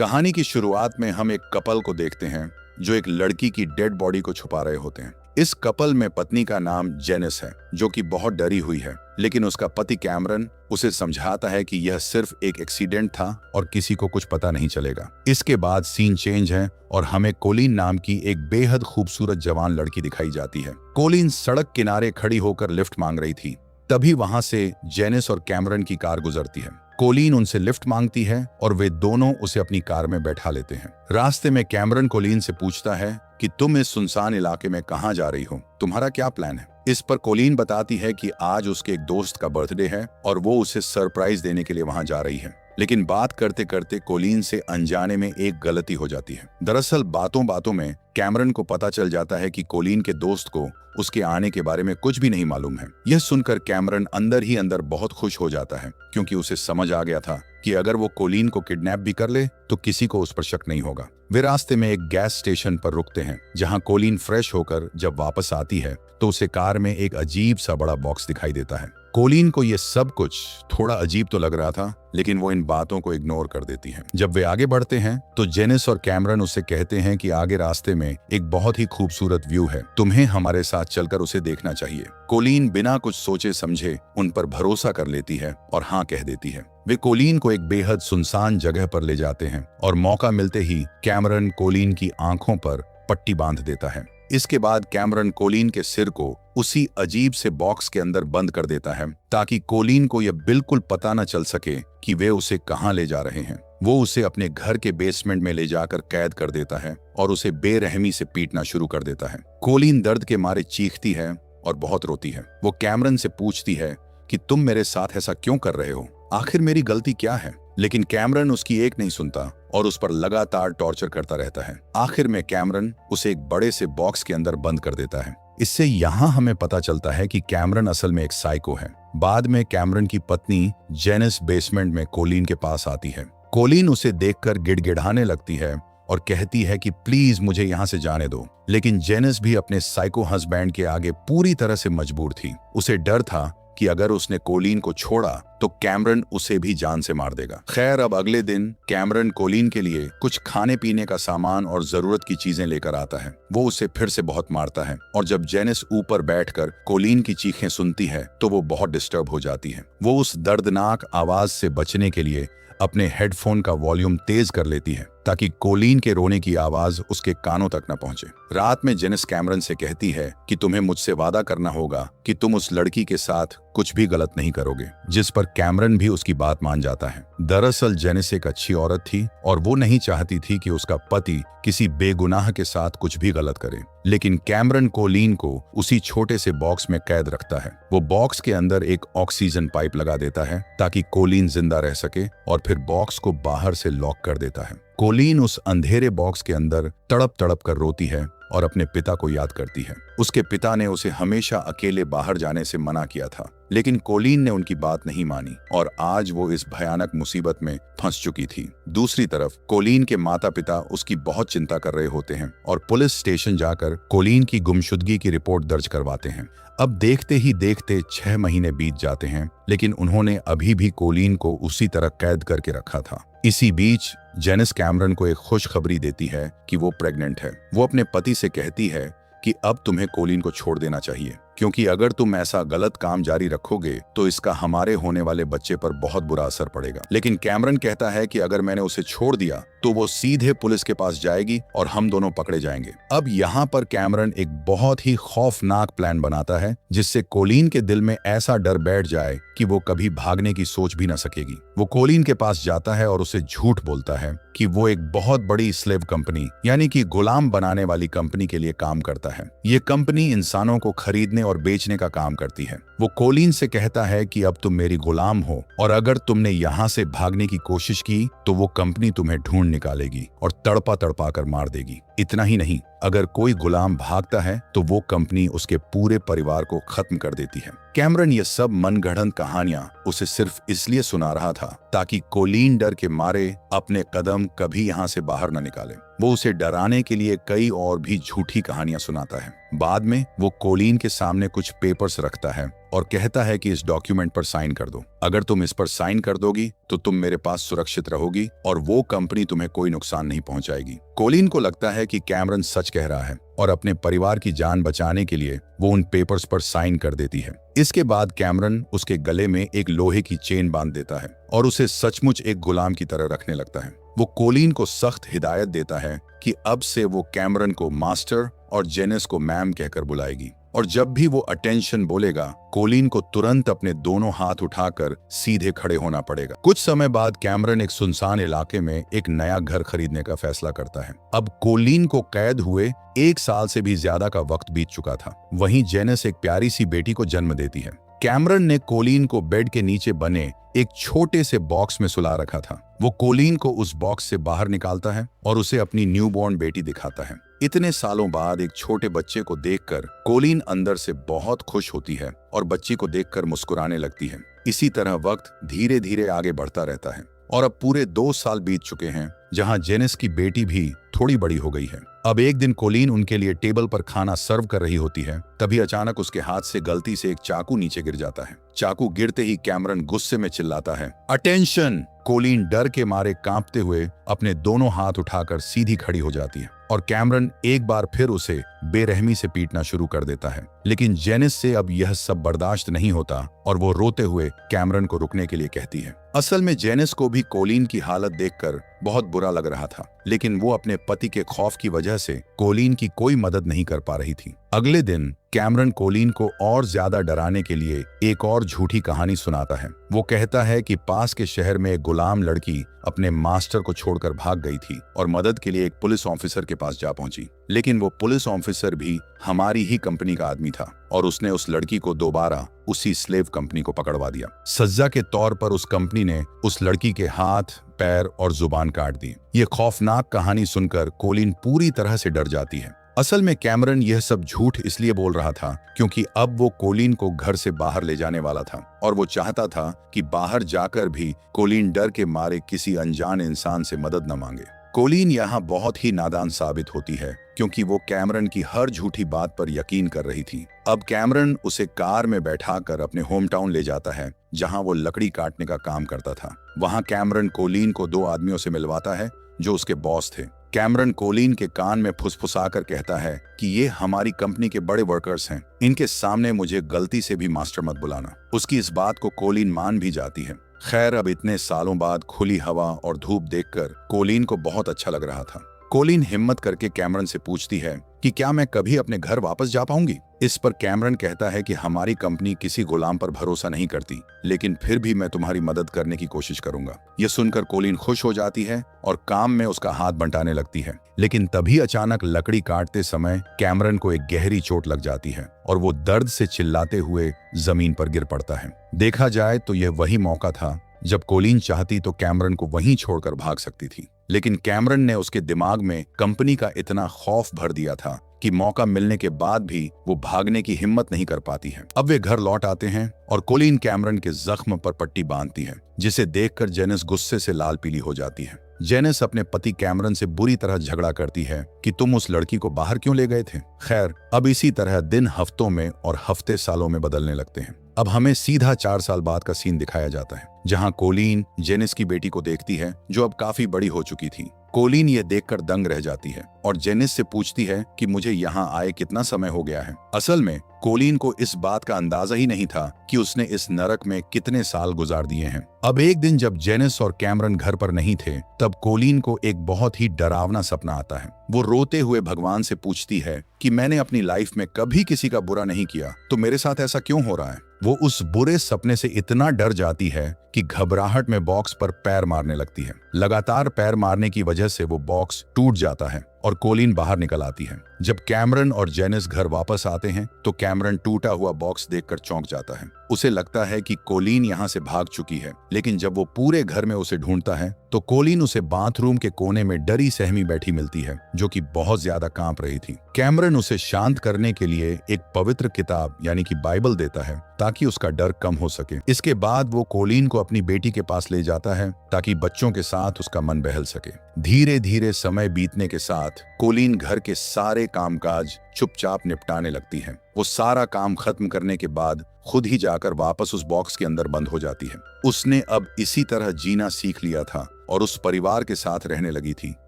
कहानी की शुरुआत में हम एक कपल को देखते हैं जो एक लड़की की डेड बॉडी को छुपा रहे होते हैं। इस कपल में पत्नी का नाम जेनिस है जो कि बहुत डरी हुई है, लेकिन उसका पति कैमरन उसे समझाता है कि यह सिर्फ एक एक्सीडेंट था और किसी को कुछ पता नहीं चलेगा। इसके बाद सीन चेंज है और हमें कोलिन नाम की एक बेहद खूबसूरत जवान लड़की दिखाई जाती है। कोलिन सड़क किनारे खड़ी होकर लिफ्ट मांग रही थी। तभी वहां से जेनिस और कैमरन की कार गुजरती है। कोलिन उनसे लिफ्ट मांगती है और वे दोनों उसे अपनी कार में बैठा लेते हैं। रास्ते में कैमरन कोलिन से पूछता है कि तुम इस सुनसान इलाके में कहां जा रही हो, तुम्हारा क्या प्लान है। इस पर कोलिन बताती है कि आज उसके एक दोस्त का बर्थडे है और वो उसे सरप्राइज देने के लिए वहां जा रही है। लेकिन बात करते करते कोलिन से अनजाने में एक गलती हो जाती है। दरअसल बातों बातों में कैमरन को पता चल जाता है कि कोलिन के दोस्त को उसके आने के बारे में कुछ भी नहीं मालूम है। यह सुनकर कैमरन अंदर ही अंदर बहुत खुश हो जाता है, क्योंकि उसे समझ आ गया था कि अगर वो कोलिन को किडनैप भी कर ले तो किसी को उस पर शक नहीं होगा। वे रास्ते में एक गैस स्टेशन पर रुकते हैं, जहां कोलिन फ्रेश होकर जब वापस आती है तो उसे कार में एक अजीब सा बड़ा बॉक्स दिखाई देता है। कोलिन को यह सब कुछ थोड़ा अजीब तो लग रहा था, लेकिन वो इन बातों को इग्नोर कर देती है। जब वे आगे बढ़ते हैं तो जेनिस और कैमरन उससे कहते हैं कि आगे रास्ते में एक बहुत ही खूबसूरत व्यू है, तुम्हें हमारे साथ चलकर उसे देखना चाहिए। कोलिन बिना कुछ सोचे समझे उन पर भरोसा कर लेती है और हाँ कह देती है। वे कोलिन को एक बेहद सुनसान जगह पर ले जाते हैं और मौका मिलते ही कैमरन कोलिन की आंखों पर पट्टी बांध देता है। इसके बाद कैमरन कोलिन के सिर को उसी अजीब से बॉक्स के अंदर बंद कर देता है, ताकि कोलिन को यह बिल्कुल पता न चल सके कि वे उसे कहां ले जा रहे हैं। वो उसे अपने घर के बेसमेंट में ले जाकर कैद कर देता है और उसे बेरहमी से पीटना शुरू कर देता है। कोलिन दर्द के मारे चीखती है और बहुत रोती है। वो कैमरन से पूछती है कि तुम मेरे साथ ऐसा क्यों कर रहे हो, आखिर मेरी गलती क्या है। लेकिन कैमरन उसकी एक नहीं सुनता और उस पर लगातार टॉर्चर करता रहता है। आखिर में कैमरन उसे एक बड़े से बॉक्स के अंदर बंद कर देता है। इससे यहाँ हमें पता चलता है कि कैमरन असल में एक साइको है। बाद में कैमरन की पत्नी जेनिस बेसमेंट में कोलिन के पास आती है। कोलिन उसे देखकर गिड़गिड़ाने लगती है और कहती है कि प्लीज मुझे यहाँ से जाने दो, लेकिन जेनिस भी अपने साइको हस्बैंड के आगे पूरी तरह से मजबूर थी। उसे डर था कि अगर उसने कोलिन को छोड़ा तो कैमरन उसे भी जान से मार देगा। खैर, अब अगले दिन कैमरन कोलिन के लिए कुछ खाने पीने का सामान और जरूरत की चीजें लेकर आता है। वो उसे फिर से बहुत मारता है और जब जेनिस ऊपर बैठकर कोलिन की चीखें सुनती है तो वो बहुत डिस्टर्ब हो जाती है। वो उस दर्दनाक आवाज से बचने के लिए अपने हेडफोन का वॉल्यूम तेज कर लेती है, ताकि कोलिन के रोने की आवाज उसके कानों तक न पहुंचे। रात में जेनिस कैमरन से कहती है कि तुम्हें मुझसे वादा करना होगा कि तुम उस लड़की के साथ कुछ भी गलत नहीं करोगे, जिस पर कैमरन भी उसकी बात मान जाता है। दरअसल जेनिस एक अच्छी औरत थी और वो नहीं चाहती थी कि उसका पति किसी बेगुनाह के साथ कुछ भी गलत करे। लेकिन कैमरन कोलिन को उसी छोटे से बॉक्स में कैद रखता है। वो बॉक्स के अंदर एक ऑक्सीजन पाइप लगा देता है ताकि कोलिन जिंदा रह सके और फिर बॉक्स को बाहर से लॉक कर देता है। कोलिन उस अंधेरे बॉक्स के अंदर तड़प तड़प कर रोती है और अपने पिता को याद करती है। उसके पिता ने उसे हमेशा अकेले बाहर जाने से मना किया था, लेकिन कोलिन ने उनकी बात नहीं मानी और आज वो इस भयानक मुसीबत में फंस चुकी थी। दूसरी तरफ कोलिन के माता पिता उसकी बहुत चिंता कर रहे होते हैं और पुलिस स्टेशन जाकर कोलिन की गुमशुदगी की रिपोर्ट दर्ज करवाते हैं। अब देखते ही देखते 6 महीने बीत जाते हैं, लेकिन उन्होंने अभी भी कोलिन को उसी तरह कैद करके रखा था। इसी बीच जेनिस कैमरन को एक खुशखबरी देती है कि वो प्रेग्नेंट है। वो अपने पति से कहती है कि अब तुम्हें कोलिन को छोड़ देना चाहिए, क्योंकि अगर तुम ऐसा गलत काम जारी रखोगे तो इसका हमारे होने वाले बच्चे पर बहुत बुरा असर पड़ेगा। लेकिन कैमरन कहता है कि अगर मैंने उसे छोड़ दिया तो वो सीधे पुलिस के पास जाएगी और हम दोनों पकड़े जाएंगे। अब यहाँ पर कैमरन एक बहुत ही खौफनाक प्लान बनाता है, जिससे कोलिन के दिल में ऐसा डर बैठ जाए कि वो कभी भागने की सोच भी न सकेगी। वो कोलिन के पास जाता है और उसे झूठ बोलता है कि वो एक बहुत बड़ी स्लेव कंपनी यानी कि गुलाम बनाने वाली कंपनी के लिए काम करता है। ये कंपनी इंसानों को खरीदने और बेचने का काम करती है। वो कोलिन से कहता है कि अब तुम मेरी गुलाम हो और अगर तुमने यहाँ से भागने की कोशिश की तो वो कंपनी तुम्हें ढूंढ निकालेगी और तड़पा तड़पा कर मार देगी। इतना ही नहीं, अगर कोई गुलाम भागता है तो वो कंपनी उसके पूरे परिवार को खत्म कर देती है। कैमरन ये सब मनगढ़ंत कहानियां उसे सिर्फ इसलिए सुना रहा था ताकि कोलिन डर के मारे अपने कदम कभी यहाँ से बाहर न निकाले। वो उसे डराने के लिए कई और भी झूठी कहानियां सुनाता है। बाद में वो कोलिन के सामने कुछ पेपर्स रखता है और कहता है कि इस डॉक्यूमेंट पर साइन कर दो। अगर तुम इस पर साइन कर दोगी तो तुम मेरे पास सुरक्षित रहोगी और वो कंपनी तुम्हें कोई नुकसान नहीं पहुंचाएगी। कोलिन को लगता है कि कैमरन सच कह रहा है और अपने परिवार की जान बचाने के लिए वो उन पेपर्स पर साइन कर देती है। इसके बाद कैमरन उसके गले में एक लोहे की चेन बांध देता है और उसे सचमुच एक गुलाम की तरह रखने लगता है। वो कोलिन को सख्त हिदायत देता है कि अब से वो कैमरन को मास्टर और जेनिस को मैम कहकर बुलाएगी और जब भी वो अटेंशन बोलेगा कोलिन को तुरंत अपने दोनों हाथ उठाकर सीधे खड़े होना पड़ेगा। कुछ समय बाद कैमरन एक सुनसान इलाके में एक नया घर खरीदने का फैसला करता है। अब कोलिन को कैद हुए 1 साल से भी ज्यादा का वक्त बीत चुका था। वहीं जेनिस एक प्यारी सी बेटी को जन्म देती है। कैमरन ने कोलिन को बेड के नीचे बने एक छोटे से बॉक्स में सुला रखा था। वो कोलिन को उस बॉक्स से बाहर निकालता है और उसे अपनी न्यूबॉर्न बेटी दिखाता है। इतने सालों बाद एक छोटे बच्चे को देखकर कोलिन अंदर से बहुत खुश होती है और बच्ची को देखकर मुस्कुराने लगती है। इसी तरह वक्त धीरे धीरे आगे बढ़ता रहता है और अब पूरे 2 साल बीत चुके हैं जहां जेनिस की बेटी भी थोड़ी बड़ी हो गई है। अब एक दिन कोलिन उनके लिए टेबल पर खाना सर्व कर रही होती है, तभी अचानक उसके हाथ से गलती से एक चाकू नीचे गिर जाता है। चाकू गिरते ही कैमरन गुस्से में चिल्लाता है, अटेंशन! कोलिन डर के मारे कांपते हुए अपने दोनों हाथ उठाकर सीधी खड़ी हो जाती है और कैमरन एक बार फिर उसे बेरहमी से पीटना शुरू कर देता है। लेकिन जेनिस से अब यह सब बर्दाश्त नहीं होता और वो रोते हुए कैमरन को रुकने के लिए कहती है। असल में जेनिस को भी कोलिन की हालत देखकर बहुत बुरा लग रहा था, लेकिन वो अपने पति के खौफ की वजह से कोलिन की कोई मदद नहीं कर पा रही थी। अगले दिन कैमरन कोलिन को और ज्यादा डराने के लिए एक और झूठी कहानी सुनाता है। वो कहता है कि पास के शहर में एक गुलाम लड़की अपने मास्टर को छोड़कर भाग गई थी और मदद के लिए एक पुलिस ऑफिसर के पास जा पहुंची। लेकिन वो पुलिस ऑफिसर भी हमारी ही कंपनी का आदमी था और उसने उस लड़की को दोबारा उसी स्लेव कंपनी को पकड़वा दिया। सजा के तौर पर उस कंपनी ने उस लड़की के हाथ, पैर और जुबान काट दी। ये खौफनाक कहानी सुनकर कोलिन पूरी तरह से डर जाती है। असल में कैमरन यह सब झूठ इसलिए बोल रहा था क्योंकि अब वो कोलिन को घर से बाहर ले जाने वाला था और वो चाहता था कि बाहर जाकर भी कोलिन डर के मारे किसी अनजान इंसान से मदद न मांगे। कोलिन यहाँ बहुत ही नादान साबित होती है क्योंकि वो कैमरन की हर झूठी बात पर यकीन कर रही थी। अब कैमरन उसे कार में बैठाकर अपने होम टाउन ले जाता है जहाँ वो लकड़ी काटने का काम करता था। वहाँ कैमरन कोलिन को 2 आदमियों से मिलवाता है जो उसके बॉस थे। कैमरन कोलिन के कान में फुसफुसाकर कहता है कि ये हमारी कंपनी के बड़े वर्कर्स हैं, इनके सामने मुझे गलती से भी मास्टर मत बुलाना। उसकी इस बात को कोलिन मान भी जाती है। खैर, अब इतने सालों बाद खुली हवा और धूप देखकर कोलिन को बहुत अच्छा लग रहा था। कोलिन हिम्मत करके कैमरन से पूछती है कि क्या मैं कभी अपने घर वापस जा पाऊंगी। इस पर कैमरन कहता है कि हमारी कंपनी किसी गुलाम पर भरोसा नहीं करती, लेकिन फिर भी मैं तुम्हारी मदद करने की कोशिश करूंगा। ये सुनकर कोलिन खुश हो जाती है और काम में उसका हाथ बंटाने लगती है। लेकिन तभी अचानक लकड़ी काटते समय कैमरन को एक गहरी चोट लग जाती है और वो दर्द से चिल्लाते हुए जमीन पर गिर पड़ता है। देखा जाए तो यह वही मौका था जब कोलिन चाहती तो कैमरन को वहीं छोड़कर भाग सकती थी, लेकिन कैमरन ने उसके दिमाग में कंपनी का इतना खौफ भर दिया था कि मौका मिलने के बाद भी वो भागने की हिम्मत नहीं कर पाती है। अब वे घर लौट आते हैं और कोलिन कैमरन के जख्म पर पट्टी बांधती है, जिसे देखकर जेनिस गुस्से से लाल पीली हो जाती है। जेनिस अपने पति कैमरन से बुरी तरह झगड़ा करती है कि तुम उस लड़की को बाहर क्यों ले गए थे। खैर, अब इसी तरह दिन हफ्तों में और हफ्ते सालों में बदलने लगते हैं। अब हमें सीधा 4 साल बाद का सीन दिखाया जाता है, जहां कोलिन जेनिस की बेटी को देखती है जो अब काफी बड़ी हो चुकी थी। कोलिन ये देखकर दंग रह जाती है और जेनिस से पूछती है कि मुझे यहाँ आए कितना समय हो गया है। असल में कोलिन को इस बात का अंदाजा ही नहीं था कि उसने इस नरक में कितने साल गुजार दिए हैं। अब एक दिन जब जेनिस और कैमरन घर पर नहीं थे, तब कोलिन को एक बहुत ही डरावना सपना आता है। वो रोते हुए भगवान से पूछती है कि मैंने अपनी लाइफ में कभी किसी का बुरा नहीं किया, तो मेरे साथ ऐसा क्यों हो रहा है। वो उस बुरे सपने से इतना डर जाती है कि घबराहट में बॉक्स पर पैर मारने लगती है। लगातार पैर मारने की वजह से वो बॉक्स टूट जाता है और कोलिन बाहर निकल आती है। जब कैमरन और जेनिस घर वापस आते हैं तो कैमरन टूटा हुआ बॉक्स देखकर चौंक जाता है। उसे लगता है कि कोलिन यहाँ से भाग चुकी है, लेकिन जब वो पूरे घर में उसे ढूंढता है तो कोलिन उसे बाथरूम के कोने में डरी सहमी बैठी मिलती है, जो कि बहुत ज्यादा कांप रही थी। कैमरन उसे शांत करने के लिए एक पवित्र किताब यानी कि बाइबल देता है ताकि उसका डर कम हो सके। इसके बाद वो कोलिन को अपनी बेटी के पास ले जाता है ताकि बच्चों के साथ उसका मन बहल सके। धीरे धीरे समय बीतने के साथ कोलिन घर के सारे कामकाज चुपचाप निपटाने लगती है। वो सारा काम खत्म करने के बाद खुद ही जाकर वापस उस बॉक्स के अंदर बंद हो जाती है। उसने अब इसी तरह जीना सीख लिया था और उस परिवार के साथ रहने लगी थी,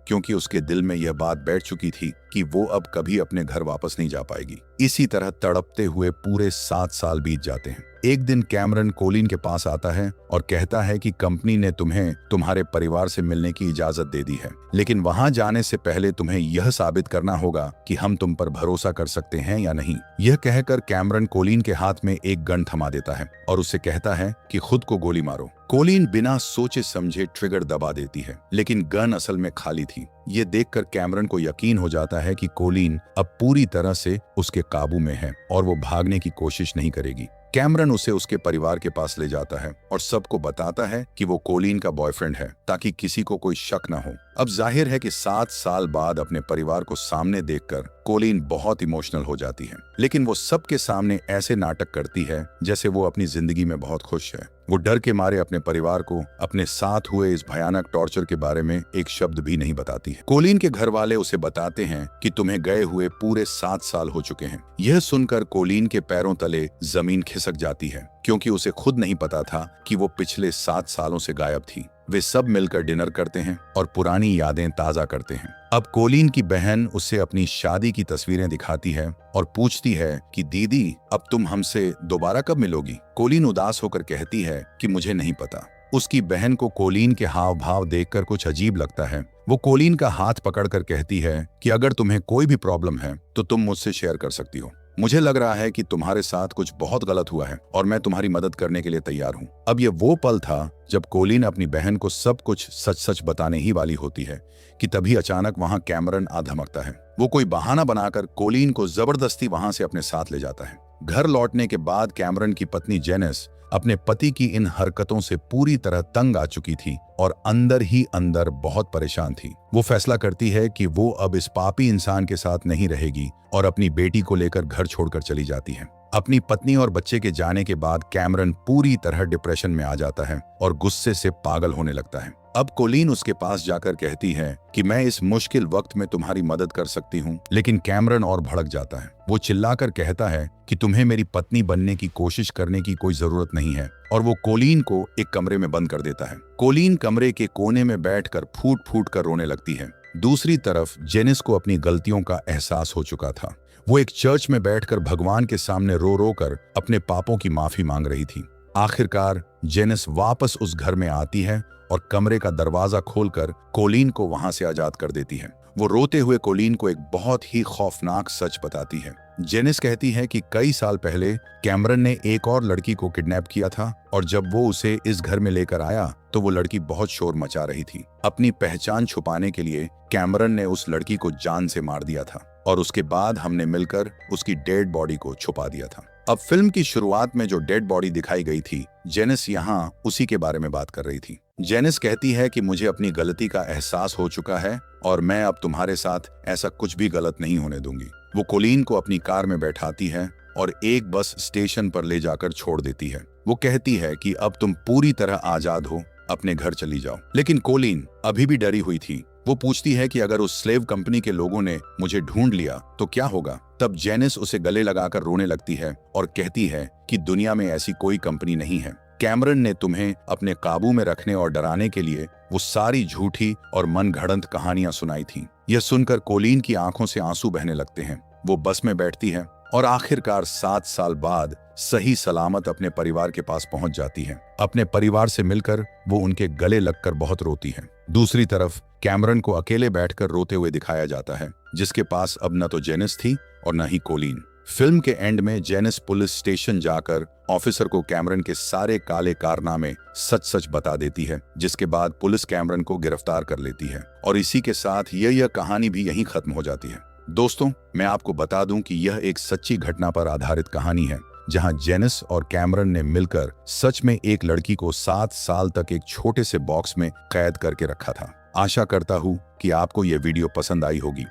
क्योंकि उसके दिल में यह बात बैठ चुकी थी कि वो अब कभी अपने घर वापस नहीं जा पाएगी। इसी तरह तड़पते हुए पूरे 7 साल बीत जाते हैं। एक दिन कैमरन कोलिन के पास आता है और कहता है कि कंपनी ने तुम्हें तुम्हारे परिवार से मिलने की इजाजत दे दी है, लेकिन वहां जाने से पहले तुम्हें यह साबित करना होगा कि हम तुम पर भरोसा कर सकते हैं या नहीं। यह कहकर कैमरन कोलिन के हाथ में एक गन थमा देता है और उसे कहता है कि खुद को गोली मारो। कोलिन बिना सोचे समझे ट्रिगर दबा देती है, लेकिन गन असल में खाली थी। ये देखकर कैमरन को यकीन हो जाता है कि कोलिन अब पूरी तरह से उसके काबू में है और वो भागने की कोशिश नहीं करेगी। कैमरन उसे उसके परिवार के पास ले जाता है और सबको बताता है कि वो कोलिन का बॉयफ्रेंड है, ताकि किसी को कोई शक न हो। अब जाहिर है कि 7 साल बाद अपने परिवार को सामने देखकर कोलिन बहुत इमोशनल हो जाती है, लेकिन वो सबके सामने ऐसे नाटक करती है जैसे वो अपनी जिंदगी में बहुत खुश है। वो डर के मारे अपने परिवार को अपने साथ हुए इस भयानक टॉर्चर के बारे में एक शब्द भी नहीं बताती है। कोलिन के घर वाले उसे बताते हैं कि तुम्हें गए हुए पूरे 7 साल हो चुके हैं। यह सुनकर कोलिन के पैरों तले जमीन खिसक जाती है, क्योंकि उसे खुद नहीं पता था कि वो पिछले 7 सालों से गायब थी। वे सब मिलकर डिनर करते हैं और पुरानी यादें ताजा करते हैं। अब कोलिन की बहन उसे अपनी शादी की तस्वीरें दिखाती है और पूछती है कि दीदी, अब तुम हमसे दोबारा कब मिलोगी? कोलिन उदास होकर कहती है कि मुझे नहीं पता। उसकी बहन को कोलिन के हाव भाव देखकर कुछ अजीब लगता है। वो कोलिन का हाथ पकड़कर कहती है कि अगर तुम्हें कोई भी प्रॉब्लम है तो तुम मुझसे शेयर कर सकती हो। मुझे लग रहा है कि तुम्हारे साथ कुछ बहुत गलत हुआ है और मैं तुम्हारी मदद करने के लिए तैयार हूँ। अब ये वो पल था जब कोलिन अपनी बहन को सब कुछ सच सच बताने ही वाली होती है कि तभी अचानक वहां कैमरन आ धमकता है। वो कोई बहाना बनाकर कोलिन को जबरदस्ती वहां से अपने साथ ले जाता है। घर लौटने के बाद कैमरन की पत्नी जेनिस अपने पति की इन हरकतों से पूरी तरह तंग आ चुकी थी और अंदर ही अंदर बहुत परेशान थी। वो फैसला करती है कि वो अब इस पापी इंसान के साथ नहीं रहेगी और अपनी बेटी को लेकर घर छोड़कर चली जाती है। अपनी पत्नी और बच्चे के जाने के बाद कैमरन पूरी तरह डिप्रेशन में आ जाता है और गुस्से से पागल होने लगता है। अब कोलिन उसके पास जाकर कहती है कि मैं इस मुश्किल वक्त में तुम्हारी मदद कर सकती हूँ, लेकिन कैमरन और भड़क जाता है। वो चिल्लाकर कहता है कि तुम्हें मेरी पत्नी बनने की कोशिश करने की कोई जरूरत नहीं है और वो कोलिन को एक कमरे में बंद कर देता है। कोलिन कमरे के कोने में बैठकर फूट फूट कर रोने लगती है। दूसरी तरफ जेनिस को अपनी गलतियों का एहसास हो चुका था। वो एक चर्च में बैठकर भगवान के सामने रो रो कर अपने पापों की माफी मांग रही थी। आखिरकार जेनिस वापस उस घर में आती है और कमरे का दरवाजा खोलकर कोलिन को वहां से आजाद कर देती है। वो रोते हुए कोलिन को एक बहुत ही खौफनाक सच बताती है। जेनिस कहती है कि कई साल पहले कैमरन ने एक और लड़की को किडनैप किया था और जब वो उसे इस घर में लेकर आया तो वो लड़की बहुत शोर मचा रही थी। अपनी पहचान छुपाने के लिए कैमरन ने उस लड़की को जान से मार दिया था और उसके बाद हमने मिलकर उसकी डेड बॉडी को छुपा दिया था। अब फिल्म की शुरुआत में जो डेड बॉडी दिखाई गई थी, जेनिस यहाँ उसी के बारे में बात कर रही थी। जेनिस कहती है कि मुझे अपनी गलती का एहसास हो चुका है और मैं अब तुम्हारे साथ ऐसा कुछ भी गलत नहीं होने दूंगी। वो कोलिन को अपनी कार में बैठाती है और एक बस स्टेशन पर ले जाकर छोड़ देती है। वो कहती है कि अब तुम पूरी तरह आजाद हो, अपने घर चली जाओ। लेकिन कोलिन अभी भी डरी हुई थी। वो पूछती है कि अगर उस स्लेव कंपनी के लोगों ने मुझे ढूंढ लिया तो क्या होगा? तब जेनिस उसे गले लगाकर रोने लगती है और कहती है कि दुनिया में ऐसी कोई कंपनी नहीं है। कैमरन ने तुम्हें अपने काबू में रखने और डराने के लिए वो सारी झूठी और मनगढ़ंत कहानियां सुनाई थीं। यह सुनकर कोलिन की आंखों से आंसू बहने लगते हैं। वो बस में बैठती है और आखिरकार 7 साल बाद सही सलामत अपने परिवार के पास पहुंच जाती है। अपने परिवार से मिलकर वो उनके गले लगकर बहुत रोती है। दूसरी तरफ कैमरन को अकेले बैठकर रोते हुए दिखाया जाता है, जिसके पास अब न तो जेनिस थी और न ही कोलिन। फिल्म के एंड में जेनिस पुलिस स्टेशन जाकर ऑफिसर को कैमरन के सारे काले कारनामे सच सच बता देती है, जिसके बाद पुलिस कैमरन को गिरफ्तार कर लेती है और इसी के साथ यह कहानी भी यहीं खत्म हो जाती है। दोस्तों, मैं आपको बता दूं कि यह एक सच्ची घटना पर आधारित कहानी है, जहां जेनिस और कैमरन ने मिलकर सच में एक लड़की को 7 साल तक एक छोटे से बॉक्स में कैद करके रखा था। आशा करता हूं कि आपको यह वीडियो पसंद आई होगी।